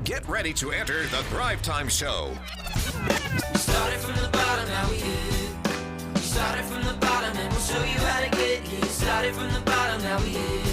Get ready to enter the Thrivetime Show. We started from the bottom, now we here. We started from the bottom and we'll show you how to get here. Started from the bottom, now we here.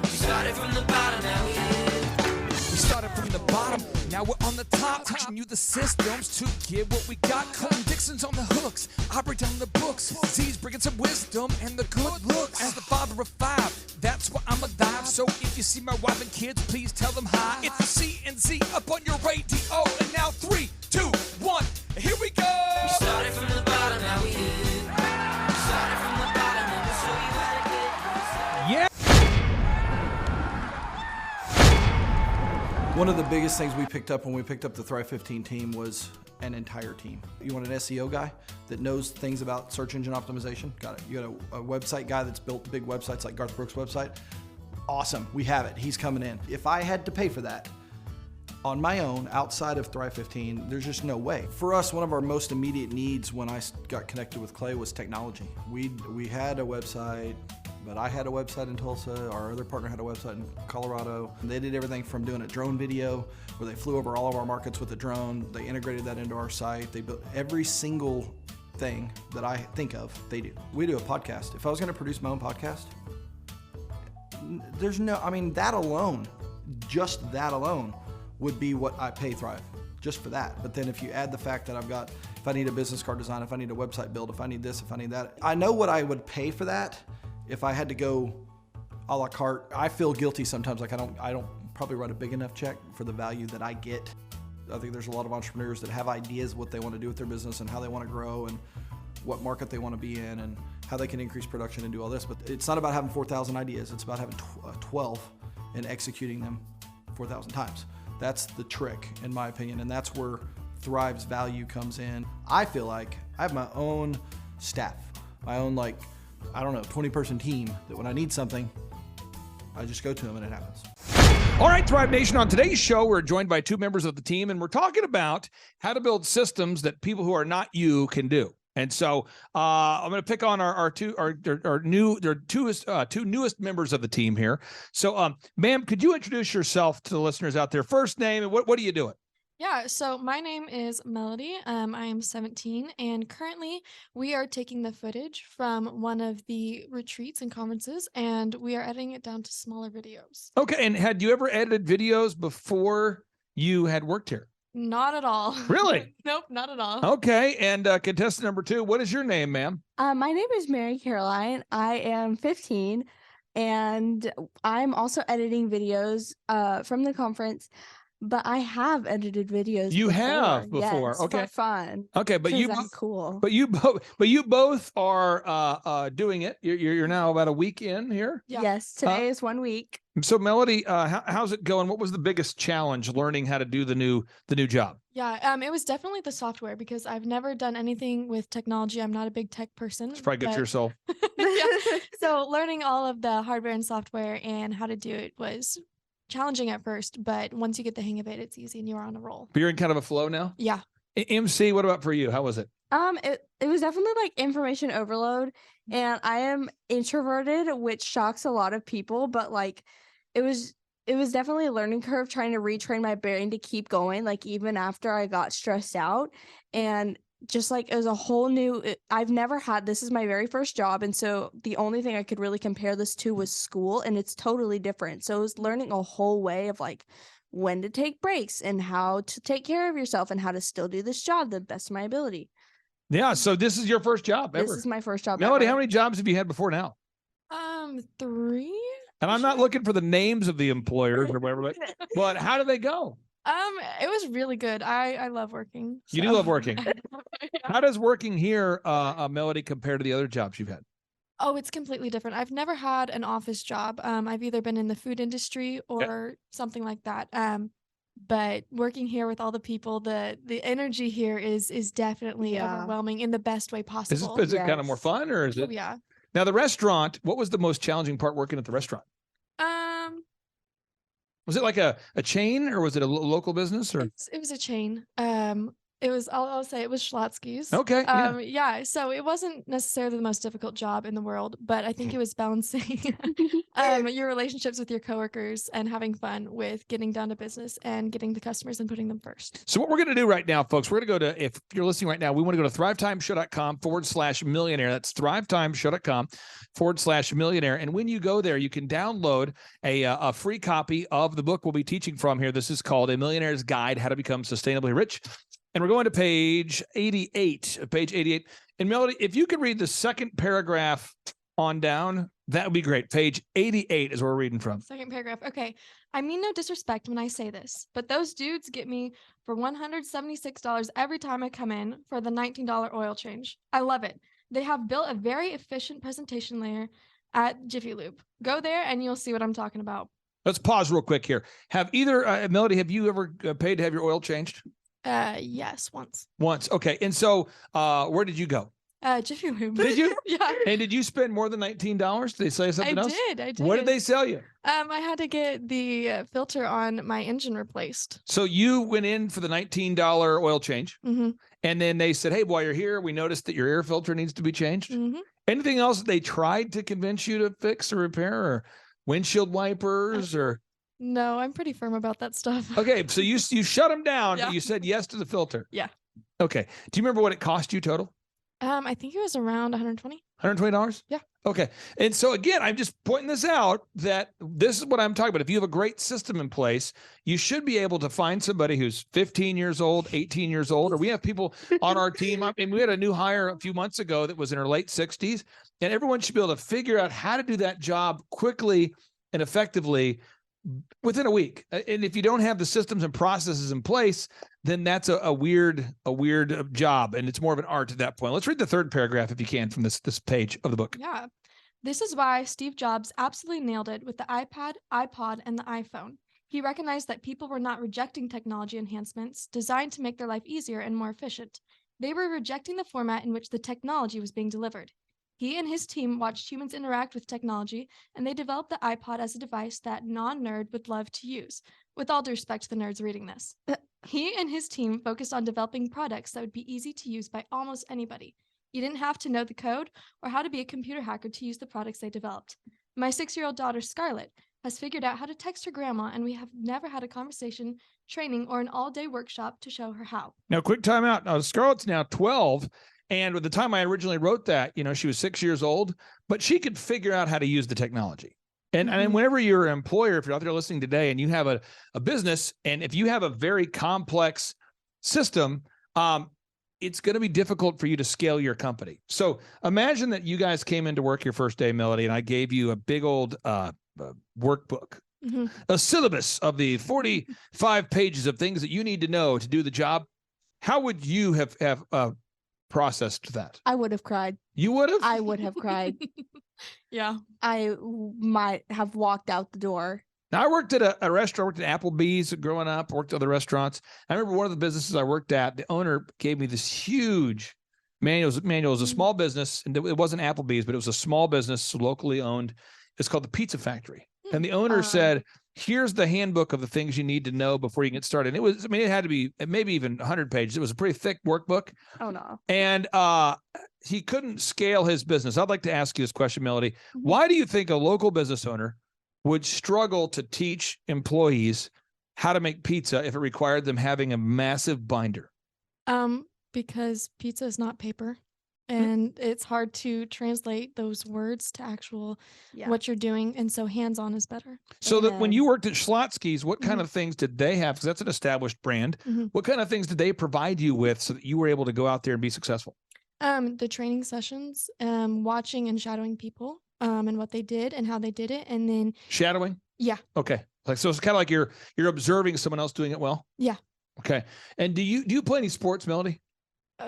We started from the bottom, now we here. We started from the bottom, now we're on the top, teaching you the systems to get what we got. Colton Dixon's on the hooks, I break down the books. Z's bringing some wisdom and the good looks. As the father of five, that's why I'm alive. So if you see my wife and kids, please tell them hi. It's the C&Z up on your radio, and now 3, 2, 1, here we go. We started from the bottom, now we here. We started from the bottom and we'll show you how to get here. Yeah. One of the biggest things we picked up when we picked up the Thrive 15 team was an entire team. You want an SEO guy that knows things about search engine optimization? Got it. You got a website guy that's built big websites like Garth Brooks' website? Awesome, we have it. He's coming in. If I had to pay for that on my own, outside of Thrive 15, there's just no way. For us, one of our most immediate needs when I got connected with Clay was technology. We had a website, but I had a website in Tulsa. Our other partner had a website in Colorado. They did everything from doing a drone video where they flew over all of our markets with a drone. They integrated that into our site. They built every single thing that I think of, they do. We do a podcast. If I was gonna produce my own podcast, there's no, I mean, that alone, just that alone would be what I pay Thrive, just for that. But then if you add the fact that I've got, if I need a business card design, if I need a website build, if I need this, if I need that, I know what I would pay for that. If I had to go a la carte, I feel guilty sometimes, like I don't probably write a big enough check for the value that I get. I think there's a lot of entrepreneurs that have ideas what they want to do with their business and how they want to grow and what market they want to be in and how they can increase production and do all this. But it's not about having 4,000 ideas. It's about having 12 and executing them 4,000 times. That's the trick, in my opinion, and that's where Thrive's value comes in. I feel like I have my own staff, my own, like, I don't know, 20-person team that when I need something, I just go to them and it happens. All right, Thrive Nation, on today's show, we're joined by 2 members of the team, and we're talking about how to build systems that people who are not you can do. And so I'm going to pick on our two newest members of the team here. So, ma'am, could you introduce yourself to the listeners out there? First name, and what are you doing? Yeah, so my name is Melody. I am 17, and currently we are taking the footage from one of the retreats and conferences, and we are editing it down to smaller videos. Okay, and had you ever edited videos before you had worked here? Not at all. Really? Nope, not at all. Okay, and contestant number 2, what is your name, ma'am? My name is Mary Caroline. I am 15, and I'm also editing videos from the conference. But I have edited videos. You before. have before, yes, okay, for fun. Okay, but you that's cool. But you both are doing it. You're now about a week in here. Yeah. Yes, today is 1 week. So Melody, how's it going? What was the biggest challenge learning how to do the new job? Yeah, it was definitely the software because I've never done anything with technology. I'm not a big tech person. It's probably good for your soul. Yeah. So learning all of the hardware and software and how to do it was challenging at first, but once you get the hang of it, it's easy and you're on a roll. But you're in kind of a flow now? Yeah. MC, what about for you? How was it? It was definitely like information overload, and I am introverted, which shocks a lot of people, but like it was definitely a learning curve trying to retrain my brain to keep going, like even after I got stressed out. And just like it was a whole new, I've never had, this is my very first job, and so the only thing I could really compare this to was school, and it's totally different. So it was learning a whole way of like when to take breaks and how to take care of yourself and how to still do this job the best of my ability. Yeah, so this is your first job ever. This is my first job Melody, ever. how many jobs have you had before now? 3. And I'm not looking for the names of the employers or whatever, but how do they go? It was really good. I love working. You do love working. How does working here, Melody, compare to the other jobs you've had? Oh, it's completely different. I've never had an office job. I've either been in the food industry or something like that. But working here with all the people, the energy here is definitely overwhelming in the best way possible. Is it kind of more fun, or is it? Oh, yeah. Now the restaurant, what was the most challenging part working at the restaurant? Was it like a chain, or was it a local business, or? It was a chain. I'll say it was Schlotsky's. Okay, yeah. Yeah. So it wasn't necessarily the most difficult job in the world, but I think it was balancing your relationships with your coworkers and having fun with getting down to business and getting the customers and putting them first. So what we're going to do right now, folks, we're going to go to, if you're listening right now, we want to go to thrivetimeshow.com/millionaire. That's thrivetimeshow.com/millionaire. And when you go there, you can download a free copy of the book we'll be teaching from here. This is called A Millionaire's Guide, How to Become Sustainably Rich. And we're going to page 88. And Melody, if you could read the second paragraph on down, that would be great. Page 88 is where we're reading from. Second paragraph. Okay. I mean no disrespect when I say this, but those dudes get me for $176 every time I come in for the $19 oil change. I love it. They have built a very efficient presentation layer at Jiffy Lube. Go there and you'll see what I'm talking about. Let's pause real quick here. Have either, Melody, have you ever paid to have your oil changed? Yes, once. Once. Okay. And so where did you go? Jiffy Lube. Did you? Yeah. And did you spend more than $19? Did they say something else? I did. What did they sell you? I had to get the filter on my engine replaced. So you went in for the $19 oil change, Mm-hmm. and then they said, hey, while you're here, we noticed that your air filter needs to be changed. Mm-hmm. Anything else they tried to convince you to fix or repair, or windshield wipers or? No, I'm pretty firm about that stuff. Okay, so you shut them down, Yeah. but you said yes to the filter. Yeah. Okay. Do you remember what it cost you total? I think it was around $120. $120? Yeah. Okay. And so again, I'm just pointing this out that this is what I'm talking about. If you have a great system in place, you should be able to find somebody who's 15 years old, 18 years old, or we have people on our team. I mean, we had a new hire a few months ago that was in her late 60s, and everyone should be able to figure out how to do that job quickly and effectively within a week. And if you don't have the systems and processes in place, then that's a weird job, and it's more of an art at that point. Let's read the third paragraph, if you can, from this page of the book. Yeah. This is why Steve Jobs absolutely nailed it with the iPad, iPod, and the iPhone. He recognized that people were not rejecting technology enhancements designed to make their life easier and more efficient. They were rejecting the format in which the technology was being delivered. He and his team watched humans interact with technology, and they developed the iPod as a device that non-nerd would love to use. With all due respect to the nerds reading this. He and his team focused on developing products that would be easy to use by almost anybody. You didn't have to know the code or how to be a computer hacker to use the products they developed. My 6-year-old daughter, Scarlett, has figured out how to text her grandma, and we have never had a conversation, training, or an all-day workshop to show her how. Now, quick time out. Now, Scarlett's now 12. And at the time I originally wrote that, she was 6 years old, but she could figure out how to use the technology. And whenever you're an employer, if you're out there listening today and you have a business, and if you have a very complex system, it's going to be difficult for you to scale your company. So imagine that you guys came into work your first day, Melody, and I gave you a big old workbook, a syllabus of the 45 pages of things that you need to know to do the job. How would you have processed that? I would have cried. You would have? I would have cried. Yeah. I might have walked out the door. Now, I worked at a restaurant, worked at Applebee's growing up, worked at other restaurants. I remember one of the businesses I worked at, the owner gave me this huge manual. It was a small business, and it wasn't Applebee's, but it was a small business, locally owned. It's called the Pizza Factory. And the owner said, here's the handbook of the things you need to know before you get started. And it had to be maybe even 100 pages. It was a pretty thick workbook. Oh, no. And he couldn't scale his business. I'd like to ask you this question, Melody. Why do you think a local business owner would struggle to teach employees how to make pizza if it required them having a massive binder? Because pizza is not paper. And it's hard to translate those words to actual what you're doing. And so hands-on is better. So that when you worked at Schlotsky's, what kind of things did they have? Because that's an established brand. What kind of things did they provide you with so that you were able to go out there and be successful? The training sessions, watching and shadowing people, and what they did and how they did it. And then shadowing? Yeah. Okay. So it's kind of like you're observing someone else doing it well? Yeah. Okay. And do you play any sports, Melody?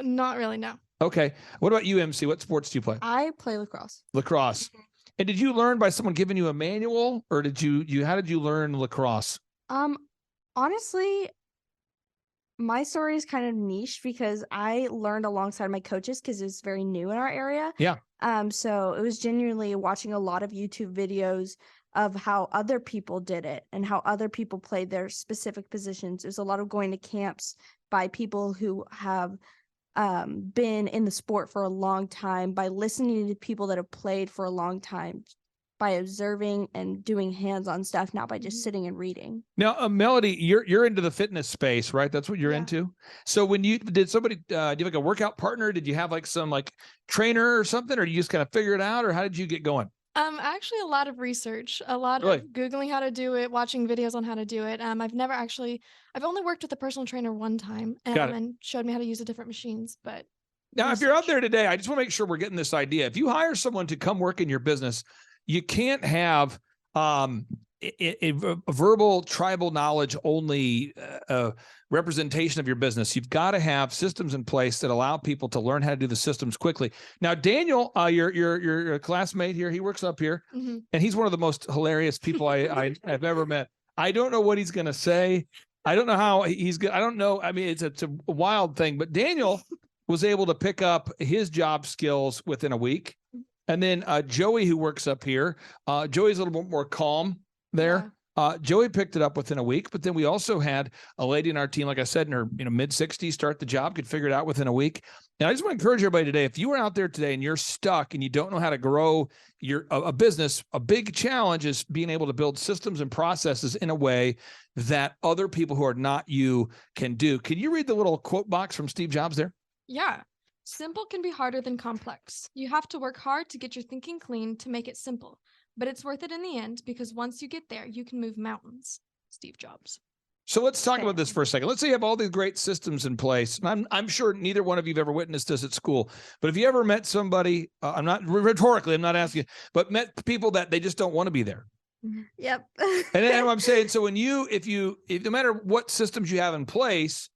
Not really, no. Okay. What about you, MC? What sports do you play? I play lacrosse. Lacrosse. And did you learn by someone giving you a manual, or how did you learn lacrosse? Honestly, my story is kind of niche because I learned alongside my coaches because it was very new in our area. Yeah. So it was genuinely watching a lot of YouTube videos of how other people did it and how other people played their specific positions. There's a lot of going to camps, by people who have been in the sport for a long time, by listening to people that have played for a long time, by observing and doing hands-on stuff, not by just sitting and reading. Now, Melody, you're into the fitness space, right? That's what you're into. So when did somebody do you have like a workout partner? Did you have like some like trainer or something, or you just kind of figure it out, or how did you get going? Actually a lot of research, a lot Really? of Googling how to do it, watching videos on how to do it. I've only worked with a personal trainer one time, and showed me how to use the different machines, but now, if you're out there today, I just want to make sure we're getting this idea. If you hire someone to come work in your business, you can't have a verbal tribal knowledge only representation of your business. You've got to have systems in place that allow people to learn how to do the systems quickly. Now, Daniel, your classmate here, he works up here, and he's one of the most hilarious people I've ever met. I don't know what he's going to say. I don't know how he's good. I don't know. I mean, it's a wild thing, but Daniel was able to pick up his job skills within a week. And then Joey, who works up here, Joey's a little bit more calm there. Yeah. Joey picked it up within a week, but then we also had a lady in our team, like I said, in her mid-60s, start the job, could figure it out within a week. And I just want to encourage everybody today, if you are out there today and you're stuck and you don't know how to grow a business, a big challenge is being able to build systems and processes in a way that other people who are not you can do. Can you read the little quote box from Steve Jobs there? Yeah. Simple can be harder than complex. You have to work hard to get your thinking clean to make it simple, but it's worth it in the end because once you get there, you can move mountains. Steve Jobs. So let's talk about this for a second. Let's say you have all these great systems in place. I'm sure neither one of you have ever witnessed this at school, but if you ever met somebody, I'm not rhetorically, I'm not asking, but met people that they just don't want to be there. Yep. And I'm saying, so when if no matter what systems you have in place,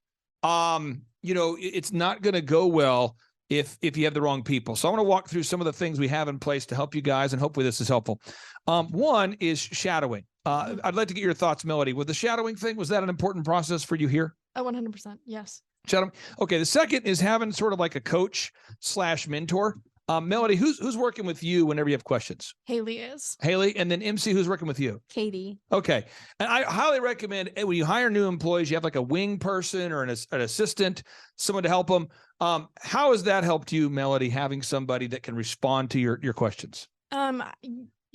it's not going to go well if you have the wrong people. So I want to walk through some of the things we have in place to help you guys, and hopefully this is helpful. One is shadowing. I'd like to get your thoughts, Melody. With the shadowing thing, was that an important process for you here? 100%. Yes. Shadowing. Okay. The second is having sort of like a coach / mentor. Melody, who's working with you whenever you have questions? Haley is. Haley, and then MC, who's working with you? Katie. Okay. And I highly recommend when you hire new employees, you have like a wing person or an assistant, someone to help them. How has that helped you, Melody, having somebody that can respond to your questions?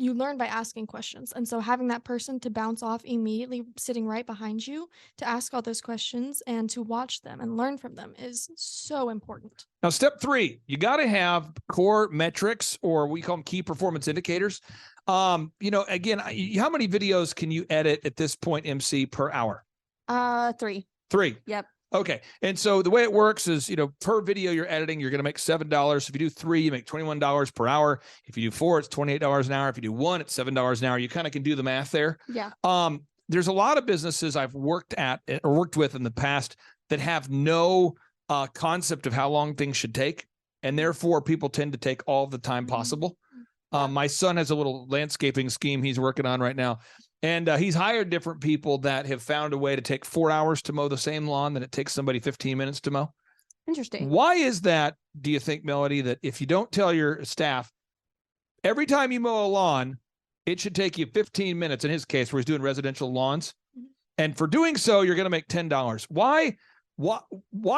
You learn by asking questions. And so having that person to bounce off immediately sitting right behind you to ask all those questions and to watch them and learn from them is so important. Now, step 3, you got to have core metrics, or we call them key performance indicators. Again, how many videos can you edit at this point, MC, per hour? 3. 3. Yep. Okay. And so the way it works is, per video you're editing, you're going to make $7. If you do 3, you make $21 per hour. If you do 4, it's $28 an hour. If you do 1, it's $7 an hour. You kind of can do the math there. Yeah. There's a lot of businesses I've worked with in the past that have no concept of how long things should take. And therefore people tend to take all the time possible. My son has a little landscaping scheme he's working on right now. And he's hired different people that have found a way to take 4 hours to mow the same lawn that it takes somebody 15 minutes to mow. Interesting. Why is that, do you think, Melody, that if you don't tell your staff, every time you mow a lawn, it should take you 15 minutes, in his case, where he's doing residential lawns. And for doing so, you're going to make $10. Why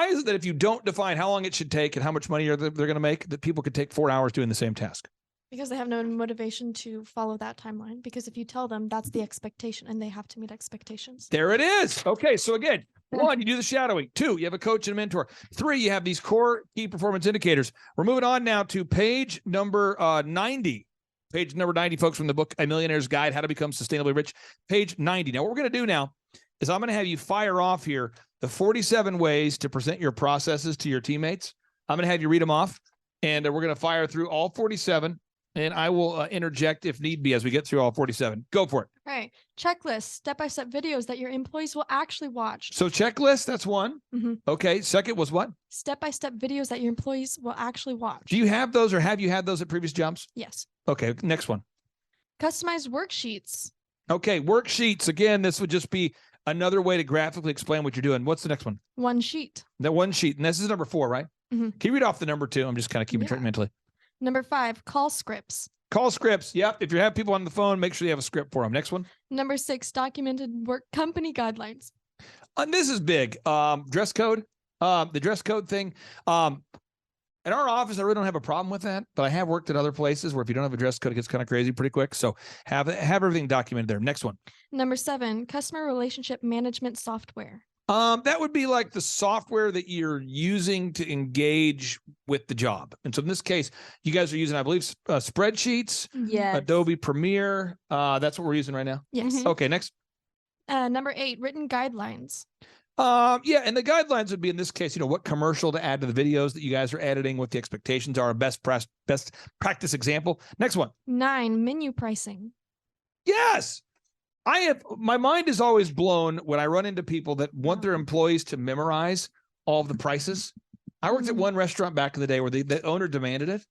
is it that if you don't define how long it should take and how much money they're going to make, that people could take 4 hours doing the same task? Because they have no motivation to follow that timeline. Because if you tell them that's the expectation and they have to meet expectations. There it is. Okay. So again, 1, you do the shadowing. 2, you have a coach and a mentor. 3, you have these core key performance indicators. We're moving on now to page number 90. Page number 90, folks, from the book, A Millionaire's Guide, How to Become Sustainably Rich. Page 90. Now, what we're going to do now is I'm going to have you fire off here the 47 ways to present your processes to your teammates. I'm going to have you read them off, and we're going to fire through all 47. And I will interject if need be as we get through all 47. Go for it. All right. Checklist, step-by-step videos that your employees will actually watch. So checklist, that's 1. Okay. Second was what? Step-by-step videos that your employees will actually watch. Do you have those, or have you had those at previous jobs? Yes. Okay. Next one. Customized worksheets. Okay. Worksheets. Again, this would just be another way to graphically explain what you're doing. What's the next one? One sheet. That one sheet. And this is number 4, right? Can you read off the number 2? I'm just kind of keeping track mentally. Number 5, call scripts. Call scripts. Yep. If you have people on the phone, make sure you have a script for them. Next one. Number 6, documented work company guidelines. And this is big. Dress code. The dress code thing. In our office, I really don't have a problem with that, but I have worked at other places where if you don't have a dress code, it gets kind of crazy pretty quick. So have everything documented there. Next one. Number 7, customer relationship management software. That would be like the software that you're using to engage with the job. And so in this case, you guys are using, I believe, spreadsheets, Yes. Adobe Premiere. That's what we're using right now. Yes. Mhm. Okay, next. Number 8, written guidelines. Yeah, and the guidelines would be in this case, what commercial to add to the videos that you guys are editing, what the expectations are, a best practice example. Next one. 9, menu pricing. Yes. My mind is always blown when I run into people that want their employees to memorize all of the prices. I worked at one restaurant back in the day where the owner demanded it.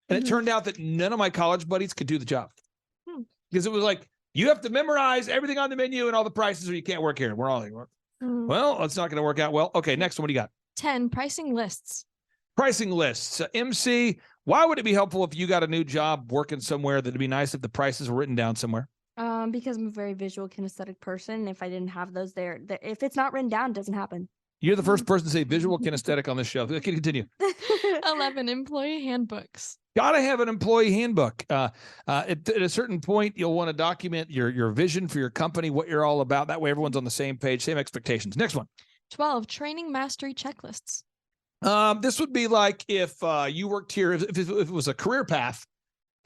And it turned out that none of my college buddies could do the job. Because it was like, you have to memorize everything on the menu and all the prices or you can't work here. We're all like, well, it's not going to work out well. Okay, next one. What do you got? 10, pricing lists. Pricing lists. MC, why would it be helpful if you got a new job working somewhere that it'd be nice if the prices were written down somewhere? Because I'm a very visual kinesthetic person. If I didn't have those there, if it's not written down, it doesn't happen. You're the first person to say visual kinesthetic on this show. Okay, continue. 11, employee handbooks. Gotta have an employee handbook. At a certain point, you'll want to document your vision for your company, what you're all about. That way, everyone's on the same page, same expectations. Next one. 12, training mastery checklists. This would be like if you worked here, if it was a career path,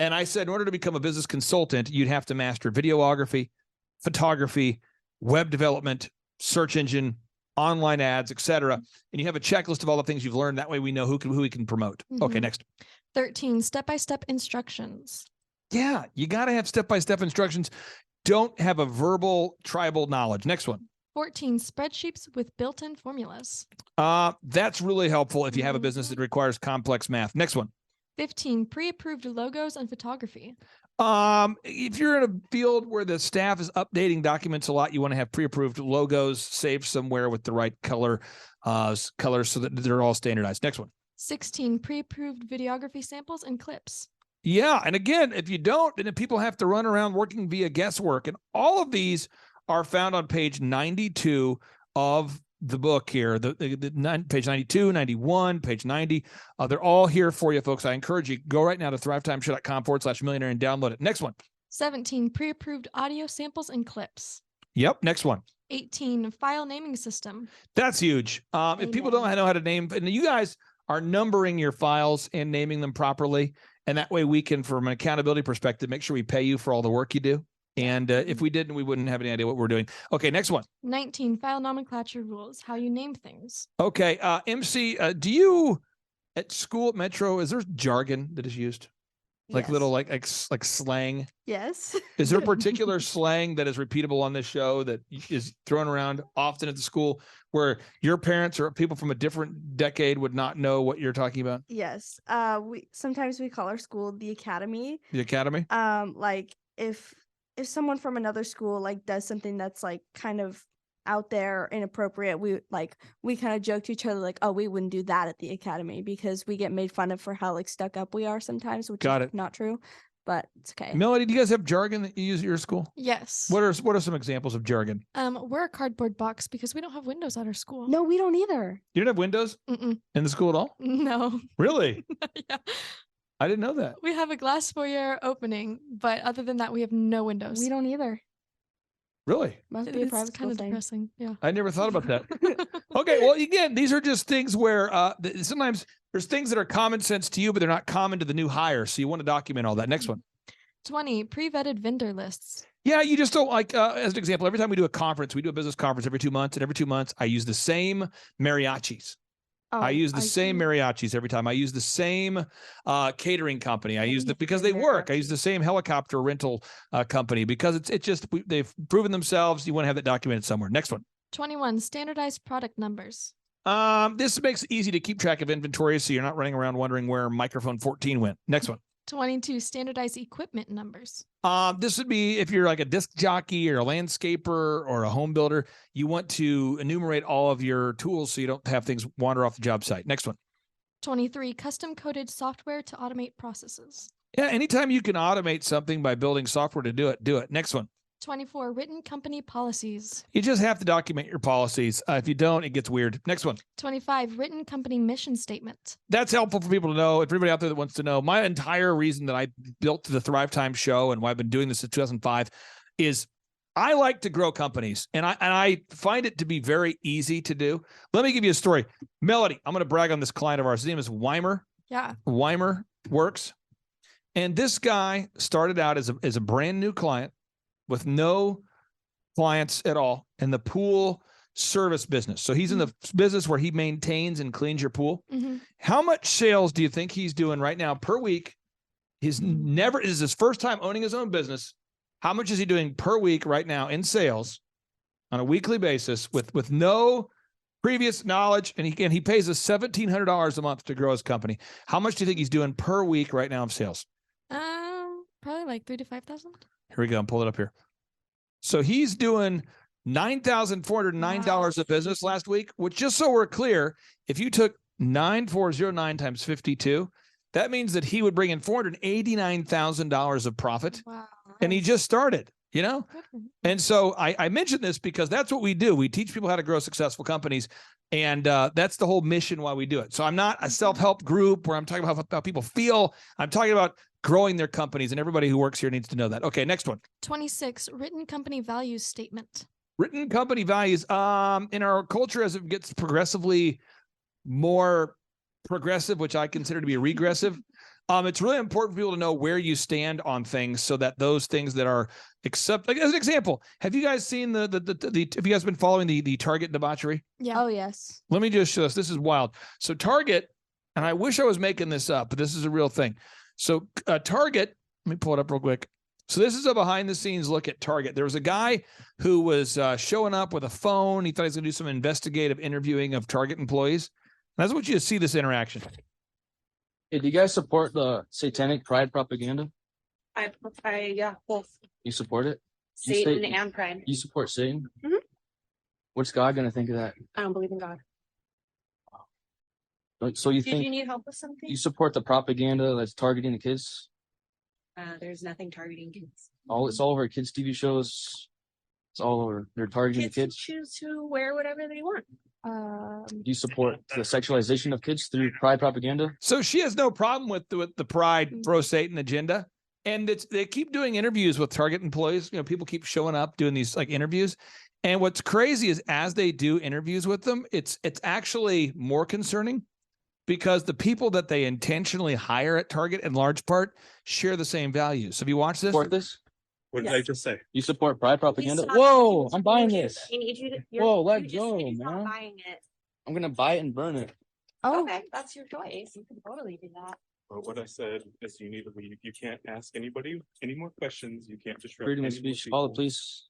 and I said in order to become a business consultant, you'd have to master videography, photography, web development, search engine, online ads, etc. And you have a checklist of all the things you've learned. That way, we know who we can promote. Okay, next. 13, step-by-step instructions. Yeah, you got to have step-by-step instructions. Don't have a verbal tribal knowledge. Next one. 14, spreadsheets with built-in formulas. That's really helpful if you have a business that requires complex math. Next one. 15, pre-approved logos and photography. If you're in a field where the staff is updating documents a lot, you want to have pre-approved logos saved somewhere with the right colors so that they're all standardized. Next one. 16, pre-approved videography samples and clips. Yeah, and again, if you don't, then people have to run around working via guesswork. And all of these are found on page 92 of the book here, page 92, 91, page 90. They're all here for you, folks. I encourage you, go right now to thrivetimeshow.com/millionaire and download it. Next one. 17, pre-approved audio samples and clips. Yep, next one. 18, file naming system. That's huge. If people don't know how to name, and you guys are numbering your files and naming them properly, and that way we can, from an accountability perspective, make sure we pay you for all the work you do. And if we didn't, we wouldn't have any idea what we're doing. Okay, next one. 19, file nomenclature rules, how you name things. Okay, MC, do you, at school at Metro, is there jargon that is used? Like Yes. little like slang? Yes. Is there particular slang that is repeatable on this show that is thrown around often at the school where your parents or people from a different decade would not know what you're talking about? Yes. We sometimes call our school the academy. The academy? Like if someone from another school like does something that's like kind of out there inappropriate, we kind of joke to each other like, oh, we wouldn't do that at the academy because we get made fun of for how like stuck up we are sometimes, which Got is it. not true, but it's okay. Melody, do you guys have jargon that you use at your school? Yes. What are some examples of jargon? We're a cardboard box because we don't have windows at our school. No, we don't either. You don't have windows Mm-mm. in the school at all? No. Really? Yeah. I didn't know that. We have a glass foyer opening, but other than that, we have no windows. We don't either. Really? Must be a It's private kind school of thing. depressing. Yeah. I never thought about that. Okay, well, again, these are just things where sometimes there's things that are common sense to you, but they're not common to the new hire. So you want to document all that. Next one. 20, pre-vetted vendor lists. Yeah, you just don't like, as an example, every time we do a business conference every 2 months, and every 2 months, I use the same mariachis. Oh, I use the same see. mariachis every time. I use the same catering company. I use because they Mariachi. work. I use the same helicopter rental company because they've proven themselves. You want to have that documented somewhere. Next one. 21, standardized product numbers. This makes it easy to keep track of inventory so you're not running around wondering where microphone 14 went. Next one. 22, standardized equipment numbers. This would be if you're like a disc jockey or a landscaper or a home builder, you want to enumerate all of your tools so you don't have things wander off the job site. Next one. 23, custom coded software to automate processes. Yeah, anytime you can automate something by building software to do it, do it. Next one. 24, written company policies. You just have to document your policies. If you don't, it gets weird. Next one. 25, written company mission statement. That's helpful for people to know. If everybody out there that wants to know, my entire reason that I built the Thrivetime show and why I've been doing this since 2005 is I like to grow companies, and I find it to be very easy to do. Let me give you a story. Melody, I'm going to brag on this client of ours. His name is Weimer. Yeah. Weimer Works. And this guy started out as a brand new client with no clients at all in the pool service business. So he's in the business where he maintains and cleans your pool. Mm-hmm. How much sales do you think he's doing right now per week? This is his first time owning his own business. How much is he doing per week right now in sales on a weekly basis with no previous knowledge? And he pays us $1,700 a month to grow his company. How much do you think he's doing per week right now of sales? Probably like 3,000 to 5,000. Here we go. I'm pulling it up here. So he's doing $9,409 of business last week, which, just so we're clear, if you took 9,409 times 52, that means that he would bring in $489,000 of profit. Wow. And he just started, you know? And so I mentioned this because that's what we do. We teach people how to grow successful companies. And that's the whole mission why we do it. So I'm not a self-help group where I'm talking about how people feel. I'm talking about growing their companies, and everybody who works here needs to know that. Okay, next one. 26, written company values statement. Written company values. In our culture, as it gets progressively more progressive, which I consider to be regressive, it's really important for people to know where you stand on things so that those things that are like as an example, have you guys seen have you guys been following the Target debauchery? Yeah. Oh, yes. Let me just show us. This is wild. So Target, and I wish I was making this up, but this is a real thing. So Target, let me pull it up real quick. So this is a behind the scenes look at Target. There was a guy who was showing up with a phone. He thought he was going to do some investigative interviewing of Target employees. And I just want you to see this interaction. Hey, do you guys support the satanic pride propaganda? Yeah, both You support it? You Satan say- and pride. You support Satan? Mhm. What's God gonna think of that? I don't believe in God. So you Did think you need help with something? you support the propaganda that's targeting the kids? There's nothing targeting kids. It's all over kids' TV shows. It's all over. They're targeting Kids the can kids. choose to wear whatever they want. Do you support the sexualization of kids through pride propaganda? So she has no problem with the pride throw Satan agenda. And they keep doing interviews with Target employees. You know, people keep showing up doing these like interviews. And what's crazy is as they do interviews with them, it's actually more concerning because the people that they intentionally hire at Target in large part share the same values. Have you watched this? Support this? What did I just say? You support pride propaganda? Please stop. Whoa, I'm buying this. I need you to. Whoa, let you just go, said he's not man. buying it. I'm gonna buy it and burn it. Oh, Okay, that's your choice. You can totally do that. Well, what I said is you need to leave. You can't ask anybody any more questions. You can't disrupt Freedom of any more speech. Call the people. police.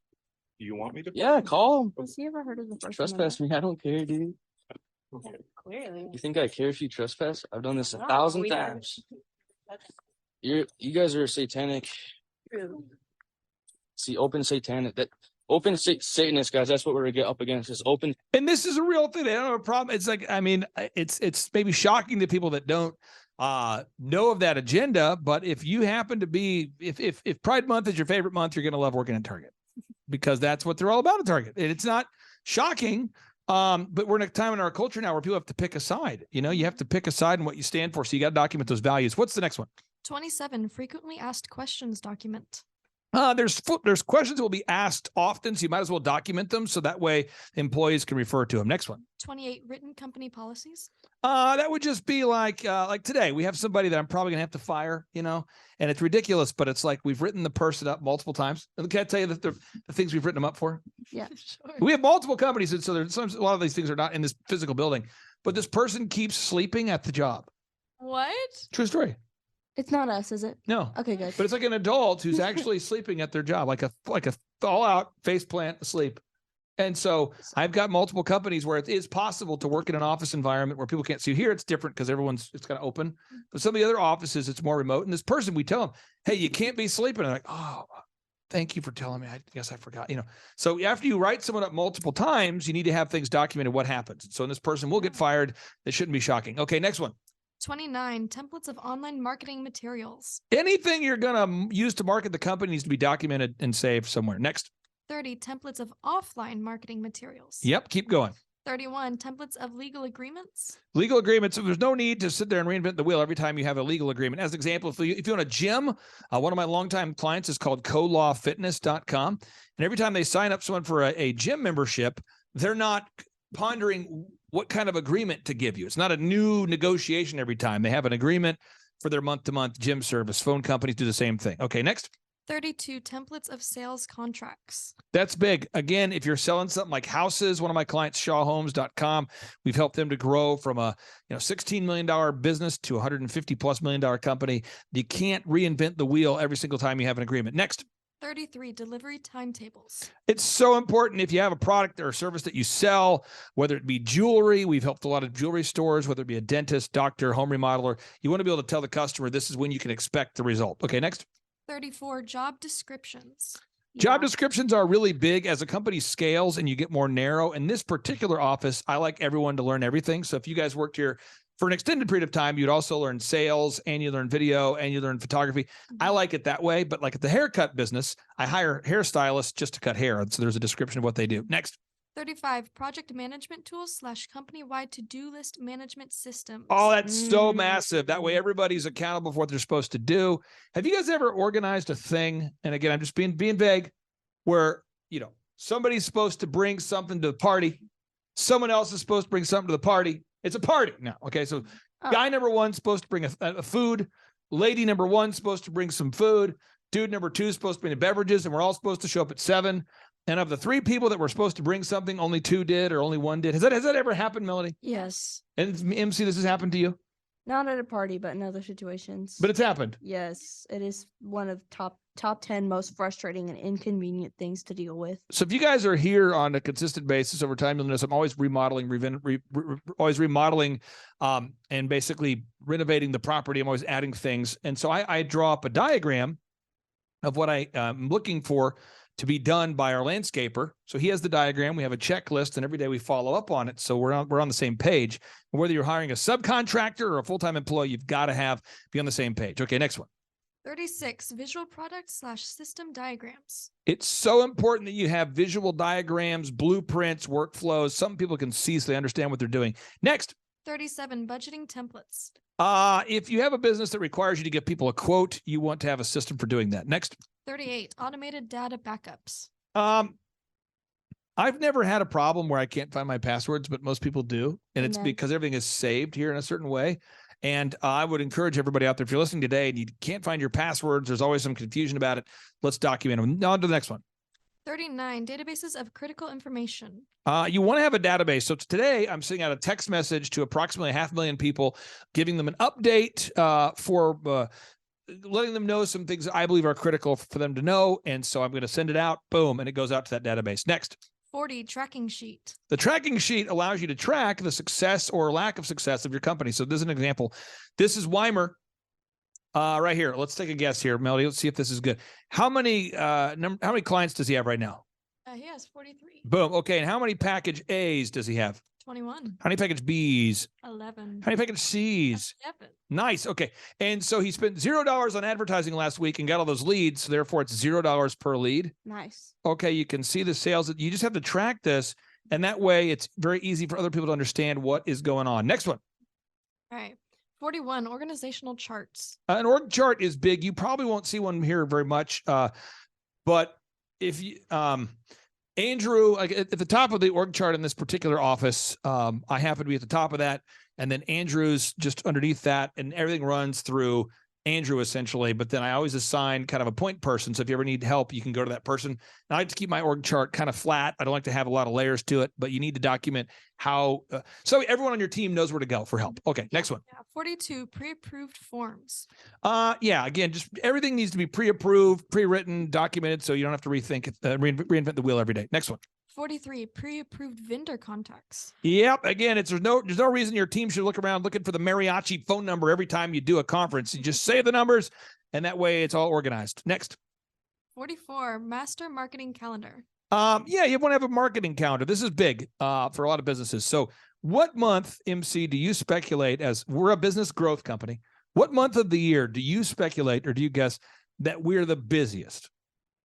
Do you want me to? Yeah, call them. has he ever heard of the first Trespass me. I don't care, dude. Okay. Clearly. You think I care if you trespass? I've done this No, 1,000 we don't. times. That's You guys are satanic. true. See, open satanic. Satanists, guys. That's what we're gonna get up against. Is open. And this is a real thing. They don't have a problem. It's like, I mean, it's maybe shocking to people that don't know of that agenda. But if you happen to be, if Pride Month is your favorite month, you're going to love working at Target because that's what they're all about at Target. And it's not shocking. But we're in a time in our culture now where people have to pick a side. You know, you have to pick a side in what you stand for. So you got to document those values. What's the next one? 27, frequently asked questions document. There's questions that will be asked often, so you might as well document them so that way employees can refer to them. Next one. 28, written company policies. That would just be like today we have somebody that I'm probably gonna have to fire, you know, and it's ridiculous, but it's like we've written the person up multiple times. And can I tell you that the things we've written them up for? yeah. Sure. We have multiple companies, and so there's a lot of these things are not in this physical building, but this person keeps sleeping at the job. What? True story. It's not us, is it? No. Okay, good. But it's like an adult who's actually sleeping at their job, like a all out face plant asleep. And so I've got multiple companies where it is possible to work in an office environment where people can't see you. Here it's different because it's kind of open. But some of the other offices, it's more remote. And this person, we tell them, hey, you can't be sleeping. And they're like, oh, thank you for telling me. I guess I forgot. You know, so after you write someone up multiple times, you need to have things documented what happens. So this person will get fired. That shouldn't be shocking. Okay, next one. 29, templates of online marketing materials. Anything you're going to use to market the company needs to be documented and saved somewhere. Next. 30, templates of offline marketing materials. Yep, keep going. 31, templates of legal agreements. Legal agreements. So there's no need to sit there and reinvent the wheel every time you have a legal agreement. As an example, if you own a gym, one of my longtime clients is called colawfitness.com. And every time they sign up someone for a gym membership, they're not pondering what kind of agreement to give you. It's not a new negotiation every time. They have an agreement for their month-to-month gym service. Phone companies do the same thing. Okay, next. 32, templates of sales contracts. That's big. Again, if you're selling something like houses, one of my clients, shawhomes.com, we've helped them to grow from a $16 million business to $150+ million company. You can't reinvent the wheel every single time you have an agreement. Next. 33, delivery timetables. It's so important if you have a product or a service that you sell, whether it be jewelry. We've helped a lot of jewelry stores, whether it be a dentist, doctor, home remodeler. You want to be able to tell the customer this is when you can expect the result. Okay, next. 34, job descriptions. Job descriptions are really big as a company scales and you get more narrow. In this particular office, I like everyone to learn everything. So if you guys worked here for an extended period of time, you'd also learn sales and you learn video and you learn photography. I like it that way. But like at the haircut business, I hire hairstylists just to cut hair. So there's a description of what they do. Next. 35, project management tools / company-wide to-do list management systems. Oh, that's so massive. That way everybody's accountable for what they're supposed to do. Have you guys ever organized a thing? And again, I'm just being vague, where, somebody's supposed to bring something to the party. Someone else is supposed to bring something to the party. It's a party now. Okay. So guy number one's supposed to bring a food. Lady number one's supposed to bring some food. Dude number two is supposed to bring the beverages, and we're all supposed to show up at 7. And of the 3 people that were supposed to bring something, only 2 did or only 1 did. Has that ever happened, Melody? Yes. And MC, this has happened to you? Not at a party, but in other situations. But it's happened. Yes, it is one of top 10 most frustrating and inconvenient things to deal with. So if you guys are here on a consistent basis over time, you'll notice I'm always remodeling, and basically renovating the property. I'm always adding things. And so I draw up a diagram of what I'm looking for to be done by our landscaper. So he has the diagram. We have a checklist, and every day we follow up on it. So we're on the same page. And whether you're hiring a subcontractor or a full-time employee, you've got to be on the same page. Okay, next one. 36, visual product / system diagrams. It's so important that you have visual diagrams, blueprints, workflows. Some people can see so they understand what they're doing. Next. 37, budgeting templates. If you have a business that requires you to give people a quote, you want to have a system for doing that. Next. 38, automated data backups. I've never had a problem where I can't find my passwords, but most people do. And it's because everything is saved here in a certain way. And I would encourage everybody out there, if you're listening today and you can't find your passwords, there's always some confusion about it. Let's document them. On to the next one. 39, databases of critical information. You want to have a database. So today I'm sending out a text message to approximately 500,000 people, giving them an update for letting them know some things that I believe are critical for them to know. And so I'm going to send it out, boom, and it goes out to that database. Next. 40, tracking sheet. The tracking sheet allows you to track the success or lack of success of your company. So this is an example. This is Weimer right here. Let's take a guess here, Melody. Let's see if this is good. How many clients does he have right now? He has 43. Boom. Okay. And how many package A's does he have? 21. How many package B's? 11. How many package C's? 7. Nice. Okay. And so he spent $0 on advertising last week and got all those leads. So therefore it's $0 per lead. Nice. Okay. You can see the sales. You just have to track this. And that way it's very easy for other people to understand what is going on. Next one. All right. 41, organizational charts. An org chart is big. You probably won't see one here very much. But if you, Andrew, like at the top of the org chart in this particular office, I happen to be at the top of that. And then Andrew's just underneath that, and everything runs through Andrew essentially. But then I always assign kind of a point person. So if you ever need help, you can go to that person. And I like to keep my org chart kind of flat. I don't like to have a lot of layers to it, but you need to document how, so everyone on your team knows where to go for help. Okay, next one. Yeah, 42, pre-approved forms. Yeah, again, just everything needs to be pre-approved, pre-written, documented, so you don't have to reinvent the wheel every day. Next one. 43, pre-approved vendor contacts. Yep. Again, there's no reason your team should look around looking for the mariachi phone number every time you do a conference. You just say the numbers, and that way it's all organized. Next. 44, master marketing calendar. Yeah, you want to have a marketing calendar. This is big for a lot of businesses. So What month, MC, do you speculate, as we're a business growth company, what month of the year do you speculate or do you guess that we're the busiest?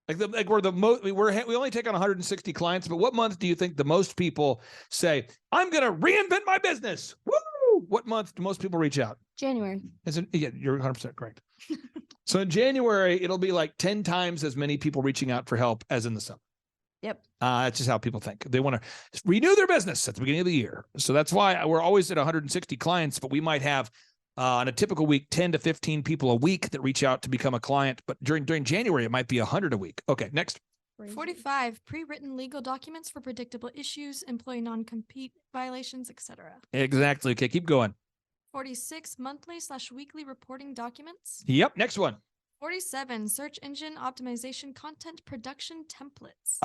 Like we're the most, we only take on 160 clients, but what month do you think the most people say, I'm going to reinvent my business? Woo! What month do most people reach out? January. Yeah, you're 100% correct. So in January, it'll be like 10 times as many people reaching out for help as in the summer. Yep. That's just how people think. They want to renew their business at the beginning of the year. So that's why we're always at 160 clients, but we might have on a typical week, 10 to 15 people a week that reach out to become a client. But during January, it might be 100 a week. Okay, next. 45, pre-written legal documents for predictable issues, employee non-compete violations, etc. Exactly. Okay, keep going. 46, monthly/weekly reporting documents. Yep, next one. 47, search engine optimization content production templates.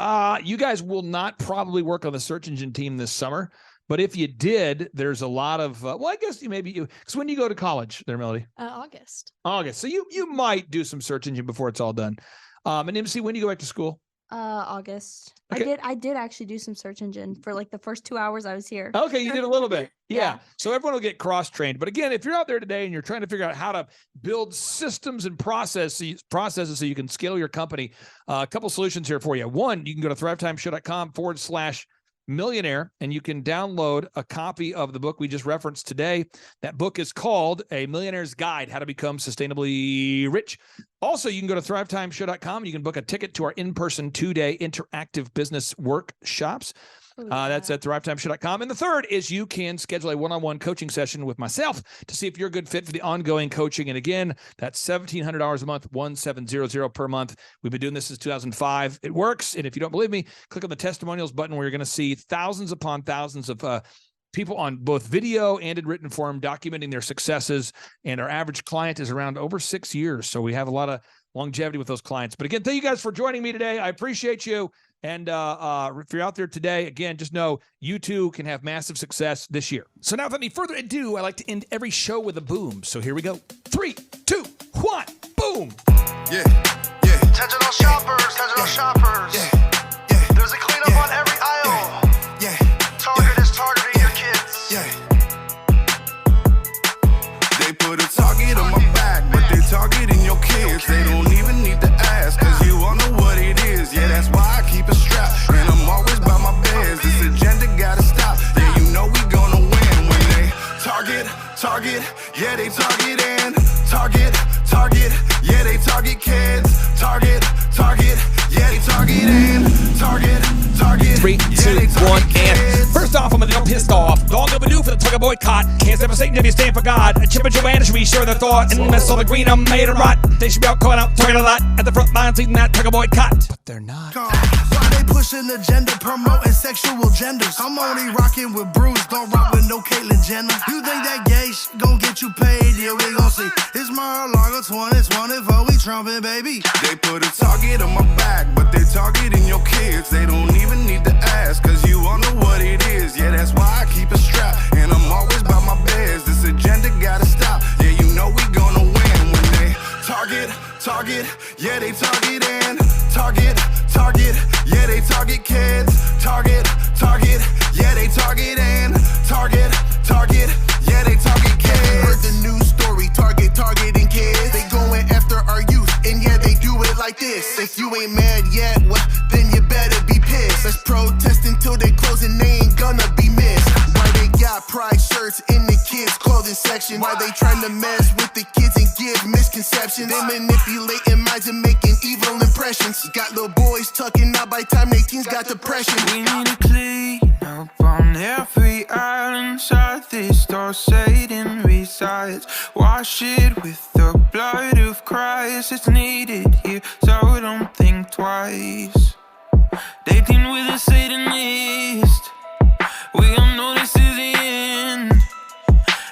You guys will not probably work on the search engine team this summer. But if you did, there's a lot of, well, I guess because when you go to college there, Melody? August. So you might do some search engine before it's all done. And MC, when do you go back to school? August. Okay. I did actually do some search engine for like the first 2 hours I was here. Okay, you did a little bit. Yeah. Yeah. So everyone will get cross-trained. But again, if you're out there today and you're trying to figure out how to build systems and processes so you can scale your company, a couple solutions here for you. One, you can go to thrivetimeshow.com/millionaire, and you can download a copy of the book we just referenced today. That book is called A Millionaire's Guide, How to Become Sustainably Rich. Also, you can go to thrivetimeshow.com. You can book a ticket to our in-person 2-day interactive business workshops. That's at thrivetimeshow.com. And the third is you can schedule a one-on-one coaching session with myself to see if you're a good fit for the ongoing coaching. And again, that's $1,700 a month, 1,700 per month. We've been doing this since 2005. It works. And if you don't believe me, click on the testimonials button where you're going to see thousands upon thousands of people on both video and in written form documenting their successes. And our average client is around over 6 years. So we have a lot of longevity with those clients. But again, thank you guys for joining me today. I appreciate you. And if you're out there today, again, just know you too can have massive success this year. So now, without any further ado, I like to end every show with a boom. So here we go. 3, 2, 1, boom. Yeah, yeah. Intentional shoppers, intentional shoppers. Yeah. There's a cleanup on every aisle. Yeah. Target is targeting your kids. Yeah. They put a target on my back, but they targeting your kids. They don't even need to ask, cause you all know what it is. Yeah, that's why I keep a strap, and I'm always by my beds. This agenda gotta stop. Yeah, you know we gonna win when they target, yeah, they target and target, yeah, they target kids. Target, yeah, they target and target. 3, 2, 1, and first off, I'm a little pissed off. Long overdue for the tugger boycott. Can't stand for Satan if you stand for God. Chip and Joanna should be sure their thoughts. And mess all the green, I'm made of rot. They should be out calling out, talking a lot at the front lines, leading that tugger boycott. But they're not. Why they pushing the agenda, promoting sexual genders? I'm only rocking with Bruce, don't rock with no Caitlyn Jenner. You think that gay shit gon' get you paid? Yeah, we gon' see. It's Mar-a-Lago 2024, we trumpin', baby. They put a target on my back, but they targeting your kids. They don't even need to ask, cause you all know what it is. Yeah, that's why I keep a strap, and I'm always by my beds. This agenda gotta stop. Yeah, you know we gonna win when they target, yeah, they target and target, yeah, they target kids. Target, yeah, they target and target, yeah, they target kids. Heard the news story, targeting kids. They going after our youth, and yeah, they do it like this. If you ain't mad yet, well, then you better be pissed. Let's protest until they close and they ain't gonna be missed. Why they got pride shirts in the kids' clothing section? Why they trying to mess with the kids and give misconceptions? They manipulating minds and making evil impressions. Got little boys tucking out by time they teens got depression. We need to clean up on every island inside this door. Satan resides. Wash it with the blood of Christ. It's needed here, so don't think twice. Dating with a Satanist, we all know this is the end.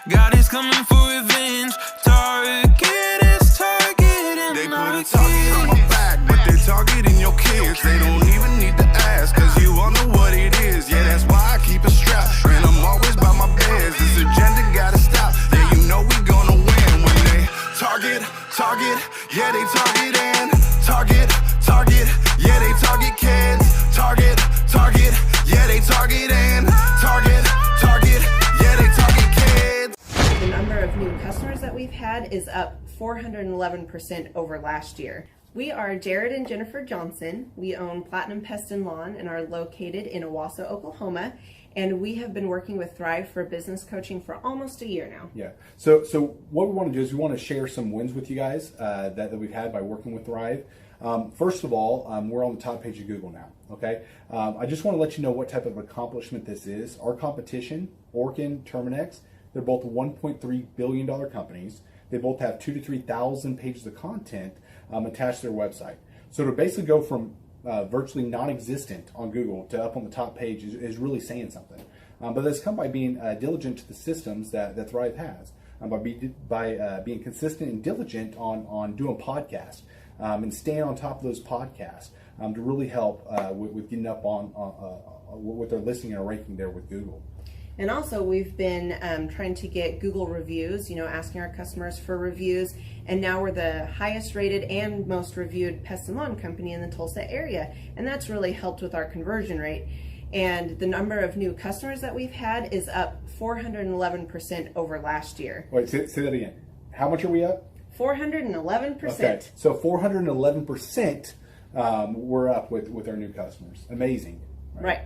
God is coming for revenge. Target is targeting. They put a target on my back, but they targeting your kids. They don't even need to ask, cause you all know what it is. Yeah, that's why I keep a strap, and I'm always by my beds. This agenda gotta stop. Yeah, you know we gonna win when they target, yeah, they target and target, yeah, they target kids. Target, yeah, they target and target, had is up 411% over last year. We are Jared and Jennifer Johnson. We own Platinum Pest and Lawn and are located in Owasso, Oklahoma. And we have been working with Thrive for business coaching for almost a year now. Yeah. So what we want to do is we want to share some wins with you guys that we've had by working with Thrive. First of all, we're on the top page of Google now. Okay. I just want to let you know what type of accomplishment this is. Our competition, Orkin, Terminex, they're both $1.3 billion companies. They both have 2,000 to 3,000 pages of content attached to their website. So to basically go from virtually non-existent on Google to up on the top page is really saying something. But that's come by being diligent to the systems that Thrive has, by being consistent and diligent on doing podcasts and staying on top of those podcasts to really help with getting up on with their listing and ranking there with Google. And also we've been trying to get Google reviews, asking our customers for reviews. And now we're the highest rated and most reviewed pest and lawn company in the Tulsa area. And that's really helped with our conversion rate. And the number of new customers that we've had is up 411% over last year. Wait, say that again. How much are we up? 411%. Okay, so 411% we're up with our new customers. Amazing. Right.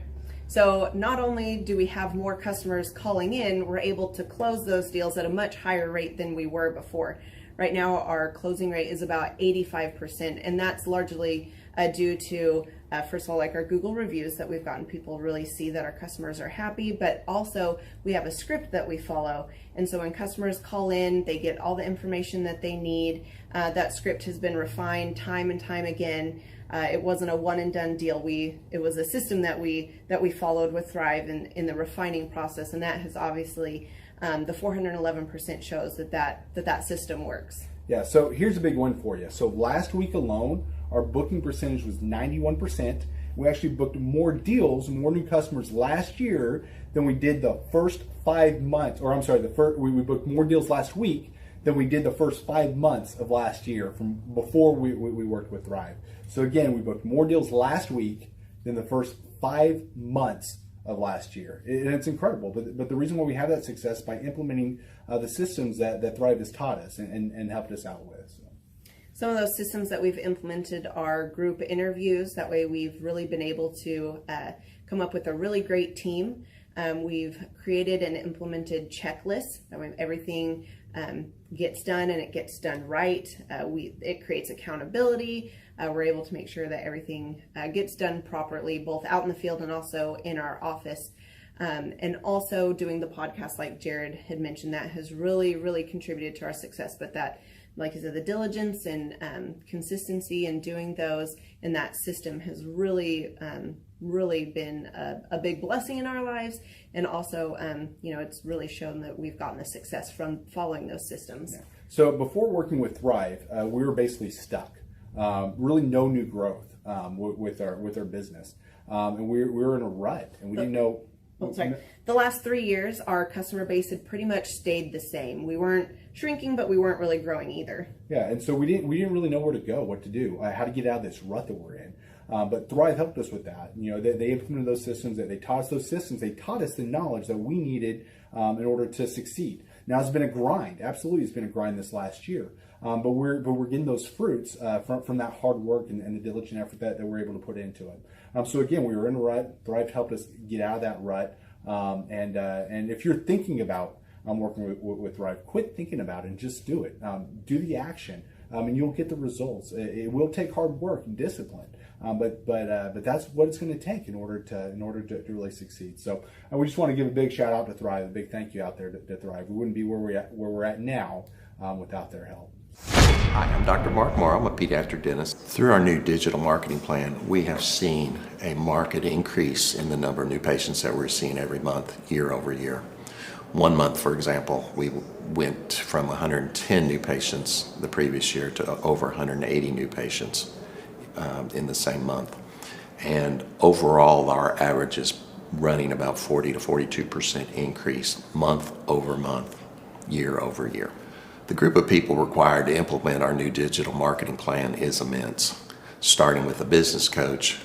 So not only do we have more customers calling in, we're able to close those deals at a much higher rate than we were before. Right now, our closing rate is about 85%, and that's largely due to, first of all, like our Google reviews that we've gotten people really see that our customers are happy, but also we have a script that we follow. And so when customers call in, they get all the information that they need. That script has been refined time and time again. It wasn't a one and done deal. It was a system that we followed with Thrive in the refining process, and that has obviously the 411% shows that system works. Yeah. So here's a big one for you. So last week alone, our booking percentage was 91%. We actually booked more deals, more new customers last year than we did the first 5 months. Or I'm sorry, we booked more deals last week than we did the first 5 months of last year from before we worked with Thrive. So again, we booked more deals last week than the first 5 months of last year. And it's incredible. But the reason why we have that success is by implementing the systems that Thrive has taught us and helped us out with. So. Some of those systems that we've implemented are group interviews. That way we've really been able to come up with a really great team. We've created and implemented checklists. That way everything gets done and it gets done right. It creates accountability. We're able to make sure that everything gets done properly, both out in the field and also in our office. And also doing the podcast, like Jared had mentioned, that has really, really contributed to our success. But that, like I said, the diligence and consistency in doing those and that system has really, really been a big blessing in our lives. And also, it's really shown that we've gotten the success from following those systems. Yeah. So before working with Thrive, we were basically stuck. Really no new growth with our business. And we were in a rut and we didn't know. The last 3 years, our customer base had pretty much stayed the same. We weren't shrinking, but we weren't really growing either. Yeah, and so we didn't really know where to go, what to do, how to get out of this rut that we're in. But Thrive helped us with that. They implemented those systems. They taught us those systems. They taught us the knowledge that we needed in order to succeed. Now it's been a grind. Absolutely, it's been a grind this last year. But we're getting those fruits from that hard work and the diligent effort that we're able to put into it. So again, we were in a rut. Thrive helped us get out of that rut. And if you're thinking about working with Thrive, quit thinking about it and just do it. Do the action, and you'll get the results. It will take hard work and discipline, but that's what it's going to take in order to really succeed. So we just want to give a big shout out to Thrive, a big thank you out there to Thrive. We wouldn't be where we're at now without their help. Hi, I'm Dr. Mark Morrow. I'm a pediatric dentist. Through our new digital marketing plan, we have seen a marked increase in the number of new patients that we're seeing every month, year over year. 1 month, for example, we went from 110 new patients the previous year to over 180 new patients in the same month. And overall, our average is running about 40 to 42% increase month over month, year over year. The group of people required to implement our new digital marketing plan is immense, starting with a business coach,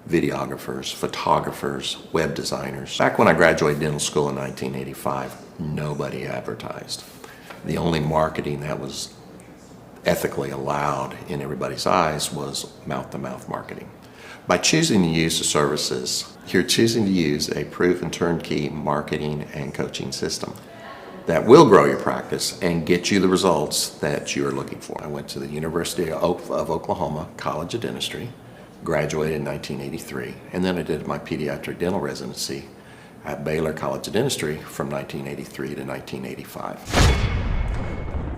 videographers, photographers, web designers. Back when I graduated dental school in 1985, nobody advertised. The only marketing that was ethically allowed in everybody's eyes was mouth-to-mouth marketing. By choosing to use the services, you're choosing to use a proven turnkey marketing and coaching system that will grow your practice and get you the results that you're looking for. I went to the University of Oklahoma College of Dentistry, graduated in 1983, and then I did my pediatric dental residency at Baylor College of Dentistry from 1983 to 1985.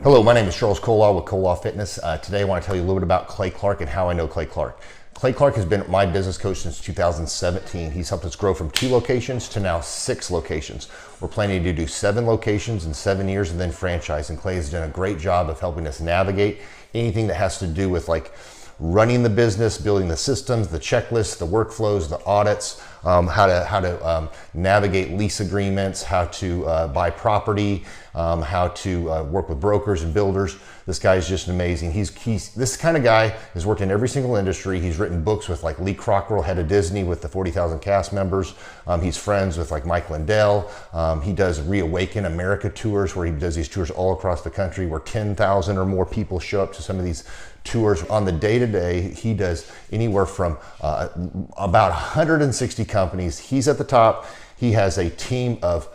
Hello, my name is Charles Kolaw with Kolaw Fitness. Today I want to tell you a little bit about Clay Clark and how I know Clay Clark. Clay Clark has been my business coach since 2017. He's helped us grow from 2 locations to now 6 locations. We're planning to do 7 locations in 7 years and then franchise. And Clay has done a great job of helping us navigate anything that has to do with like running the business, building the systems, the checklists, the workflows, the audits, how to navigate lease agreements, how to buy property, how to work with brokers and builders. This guy is just amazing. He's this kind of guy has worked in every single industry. He's written books with like Lee Crockrell, head of Disney, with the 40,000 cast members. He's friends with like Mike Lindell. He does Reawaken America tours where he does these tours all across the country where 10,000 or more people show up to some of these tours. On the day-to-day, he does anywhere from about 160 companies. He's at the top. He has a team of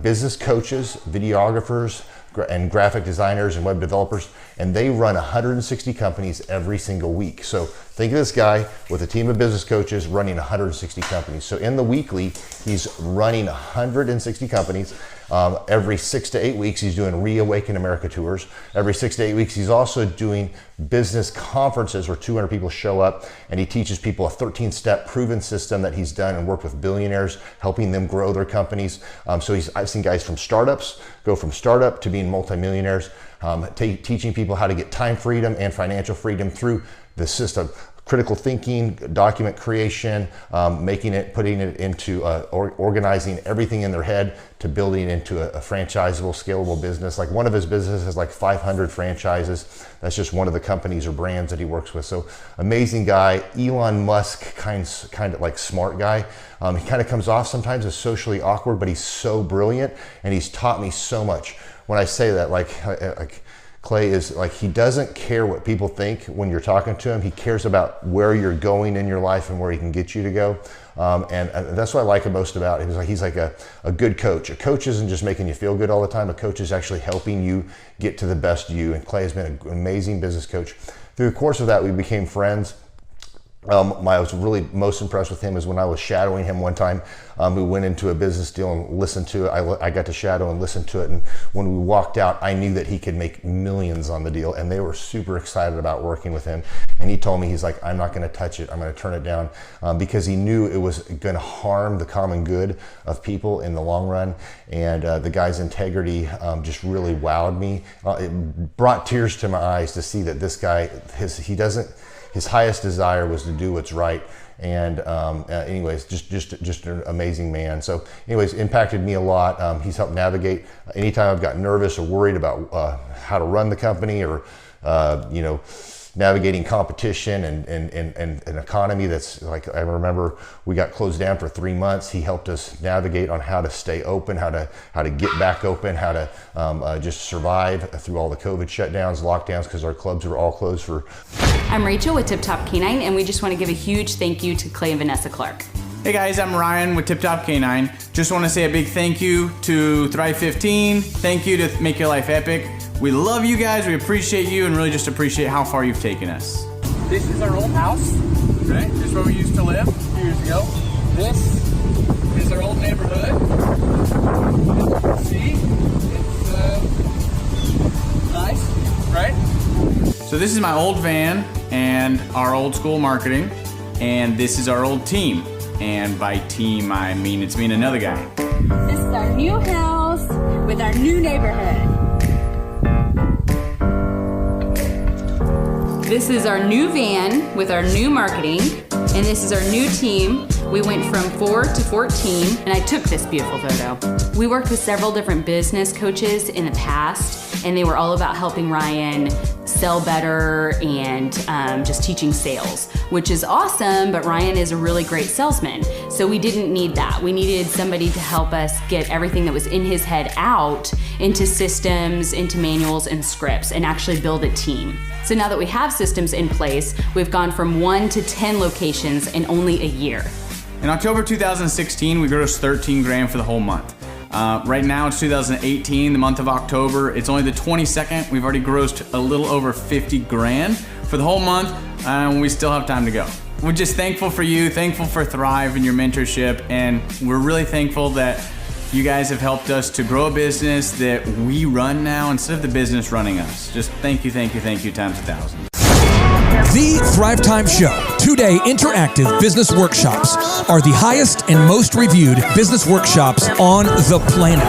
business coaches, videographers, and graphic designers and web developers, and they run 160 companies every single week. So think of this guy with a team of business coaches running 160 companies. So in the weekly, he's running 160 companies. Every 6 to 8 weeks, he's doing Reawaken America tours. Every 6 to 8 weeks, he's also doing business conferences where 200 people show up, and he teaches people a 13-step proven system that he's done and worked with billionaires, helping them grow their companies. So I've seen guys from startups go from startup to being multimillionaires, teaching people how to get time freedom and financial freedom through the system. Critical thinking, document creation, putting it into organizing everything in their head to building it into a franchisable, scalable business. Like one of his businesses has like 500 franchises. That's just one of the companies or brands that he works with. So amazing guy, Elon Musk kind of like smart guy. He kind of comes off sometimes as socially awkward, but he's so brilliant and he's taught me so much. When I say that, like Clay is like, he doesn't care what people think when you're talking to him. He cares about where you're going in your life and where he can get you to go. And that's what I like most about him. He's like a good coach. A coach isn't just making you feel good all the time. A coach is actually helping you get to the best you. And Clay has been an amazing business coach. Through the course of that, we became friends. I was really most impressed with him is when I was shadowing him one time. We went into a business deal and listened to it. I got to shadow and listen to it. And when we walked out, I knew that he could make millions on the deal. And they were super excited about working with him. And he told me, he's like, I'm not going to touch it. I'm going to turn it down because he knew it was going to harm the common good of people in the long run. And the guy's integrity just really wowed me. It brought tears to my eyes to see that this guy, his highest desire was to do what's right. And anyways, just an amazing man. So anyways, impacted me a lot. He's helped navigate anytime I've got nervous or worried about how to run the company or, navigating competition and an economy that's like, I remember we got closed down for 3 months. He helped us navigate on how to stay open, how to get back open, how to just survive through all the COVID shutdowns, lockdowns, because our clubs were all closed for. I'm Rachel with Tip Top Canine, and we just want to give a huge thank you to Clay and Vanessa Clark. Hey guys, I'm Ryan with Tip Top Canine. Just want to say a big thank you to Thrive 15. Thank you to Make Your Life Epic. We love you guys, we appreciate you, and really just appreciate how far you've taken us. This is our old house, right? This is where we used to live a few years ago. This is our old neighborhood. See? It's nice, right? So this is my old van and our old school marketing, and this is our old team. And by team, I mean it's me and another guy. This is our new house with our new neighborhood. This is our new van with our new marketing, and this is our new team. We went from 4 to 14, and I took this beautiful photo. We worked with several different business coaches in the past, and they were all about helping Ryan sell better and just teaching sales, which is awesome, but Ryan is a really great salesman. So we didn't need that. We needed somebody to help us get everything that was in his head out into systems, into manuals and scripts, and actually build a team. So now that we have systems in place, we've gone from 1 to 10 locations in only a year. In October 2016, we grossed 13 grand for the whole month. Right now it's 2018, the month of October. It's only the 22nd. We've already grossed a little over 50 grand for the whole month, and we still have time to go. We're just thankful for you, thankful for Thrive and your mentorship, and we're really thankful that you guys have helped us to grow a business that we run now instead of the business running us. Just thank you times 1,000. The Thrivetime Show, 2-day interactive business workshops, are the highest and most reviewed business workshops on the planet.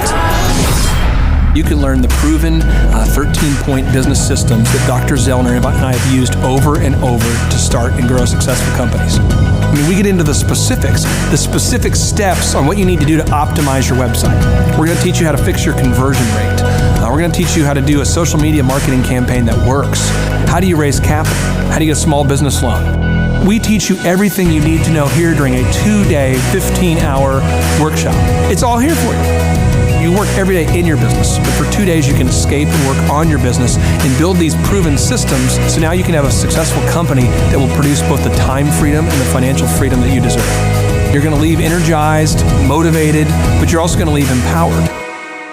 You can learn the proven 13-point business systems that Dr. Zellner and I have used over and over to start and grow successful companies. I mean, we get into the specific steps on what you need to do to optimize your website. We're going to teach you how to fix your conversion rate. We're going to teach you how to do a social media marketing campaign that works. How do you raise capital? How do you get a small business loan? We teach you everything you need to know here during a 2-day, 15-hour workshop. It's all here for you. You work every day in your business, but for 2 days you can escape and work on your business and build these proven systems so now you can have a successful company that will produce both the time freedom and the financial freedom that you deserve. You're going to leave energized, motivated, but you're also going to leave empowered.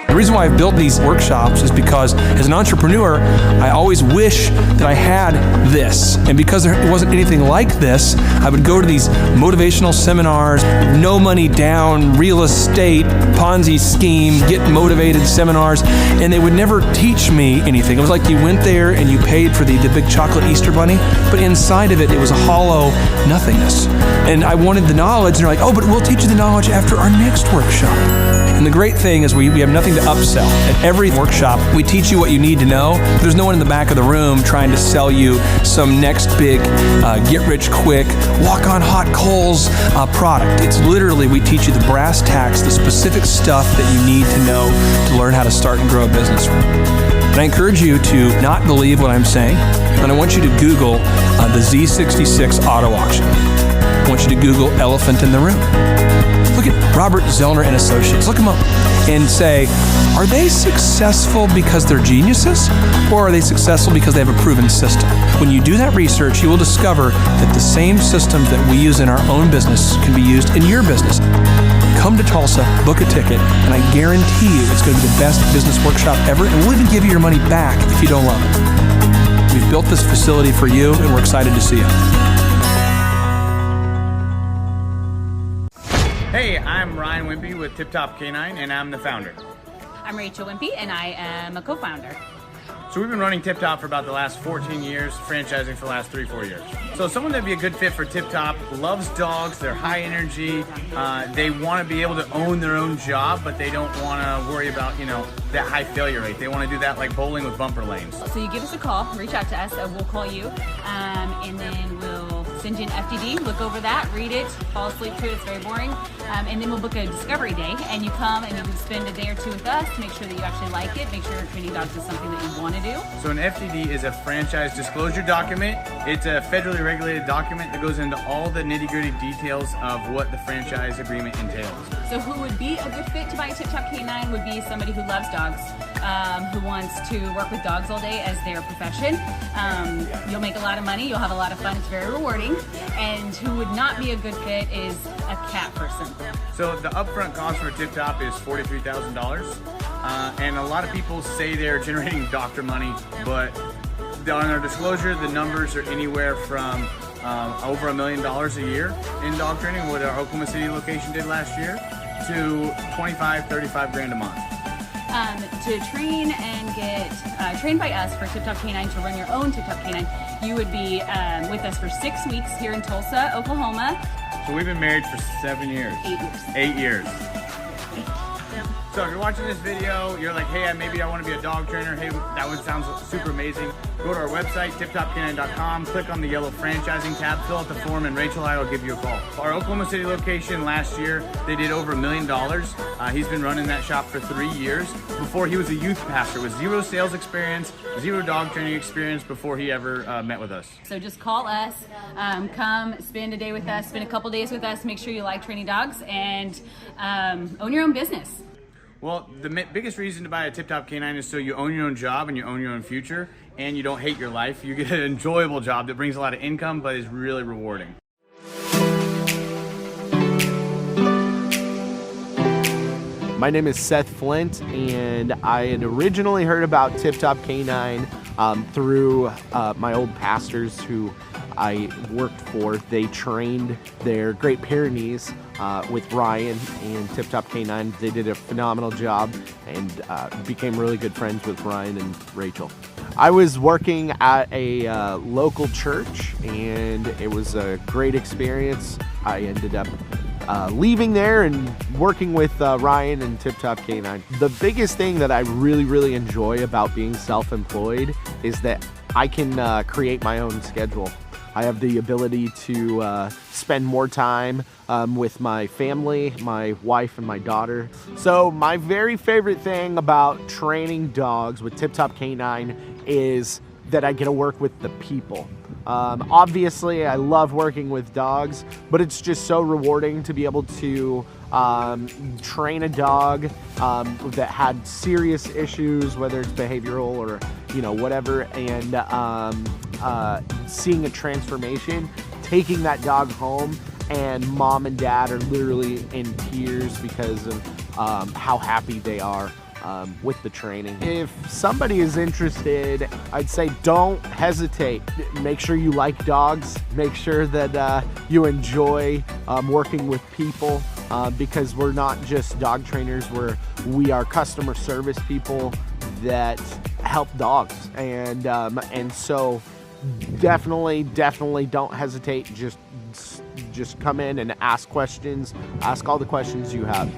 The reason why I've built these workshops is because as an entrepreneur, I always wish that I had this. And because there wasn't anything like this, I would go to these motivational seminars, no money down, real estate, Ponzi scheme, get motivated seminars, and they would never teach me anything. It was like you went there and you paid for the big chocolate Easter bunny, but inside of it was a hollow nothingness. And I wanted the knowledge, and they're like, oh, but we'll teach you the knowledge after our next workshop. And the great thing is we have nothing to upsell. At every workshop, we teach you what you need to know. There's no one in the back of the room trying to sell you some next big get-rich-quick, walk-on-hot coals product. It's literally, we teach you the brass tacks, the specific stuff that you need to know to learn how to start and grow a business. And I encourage you to not believe what I'm saying, and I want you to Google the Z66 auto auction. I want you to Google elephant in the room. Look at Robert Zellner and Associates. Look them up and say, are they successful because they're geniuses, or are they successful because they have a proven system? When you do that research, you will discover that the same systems that we use in our own business can be used in your business. Come to Tulsa, book a ticket, and I guarantee you it's going to be the best business workshop ever, and we'll even give you your money back if you don't love it. We've built this facility for you, and we're excited to see you. Hey, I'm Ryan Wimpy with Tip Top Canine, and I'm the founder. I'm Rachel Wimpy, and I am a co-founder. So we've been running Tip Top for about the last 14 years, franchising for the last 3-4 years. So someone that'd be a good fit for Tip Top loves dogs, they're high energy, they want to be able to own their own job, but they don't want to worry about, that high failure rate. They want to do that like bowling with bumper lanes. So you give us a call, reach out to us, we'll call you, and then we'll send you an FDD, look over that, read it, fall asleep to it, it's very boring, and then we'll book a discovery day, and you come and you can spend a day or two with us to make sure that you actually like it, make sure training dogs is something that you want to do. So an FDD is a franchise disclosure document. It's a federally regulated document that goes into all the nitty-gritty details of what the franchise agreement entails. So who would be a good fit to buy a Tip Top Canine would be somebody who loves dogs, who wants to work with dogs all day as their profession. You'll make a lot of money, you'll have a lot of fun, it's very rewarding. And who would not be a good fit is a cat person. So the upfront cost for Tip Top is $43,000. And a lot of people say they're generating doctor money, but on our disclosure, the numbers are anywhere from over $1 million a year in dog training, what our Oklahoma City location did last year, to 25, 35 grand a month. To train and get trained by us for Tip Top Canine, to run your own Tip Top Canine, you would be with us for 6 weeks here in Tulsa, Oklahoma. So we've been married for 7 years. 8 years. 8 years. So if you're watching this video, you're like, hey, maybe I want to be a dog trainer. Hey, that would sound super amazing. Go to our website, tiptopcanine.com, click on the yellow franchising tab, fill out the form, and Rachel and I will give you a call. Our Oklahoma City location last year, they did over $1 million. He's been running that shop for 3 years. Before, he was a youth pastor with 0 sales experience, 0 dog training experience before he ever met with us. So just call us, come spend a day with us, spend a couple days with us, make sure you like training dogs, and own your own business. Well, the biggest reason to buy a Tip Top Canine is so you own your own job and you own your own future, and you don't hate your life. You get an enjoyable job that brings a lot of income, but is really rewarding. My name is Seth Flint, and I had originally heard about Tip Top Canine through my old pastors who I worked for. They trained their Great Pyrenees with Ryan and Tip Top Canine. They did a phenomenal job and became really good friends with Ryan and Rachel. I was working at a local church, and it was a great experience. I ended up leaving there and working with Ryan and Tip Top Canine. The biggest thing that I really enjoy about being self-employed is that I can create my own schedule. I have the ability to spend more time with my family, my wife, and my daughter. So my very favorite thing about training dogs with Tip Top Canine is that I get to work with the people. Obviously, I love working with dogs, but it's just so rewarding to be able to train a dog that had serious issues, whether it's behavioral or whatever, and seeing a transformation, taking that dog home, and mom and dad are literally in tears because of how happy they are with the training. If somebody is interested, I'd say don't hesitate. Make sure you like dogs. Make sure that you enjoy working with people because we're not just dog trainers. We are customer service people that help dogs, and so definitely don't hesitate. Just come in and ask questions. Ask all the questions you have.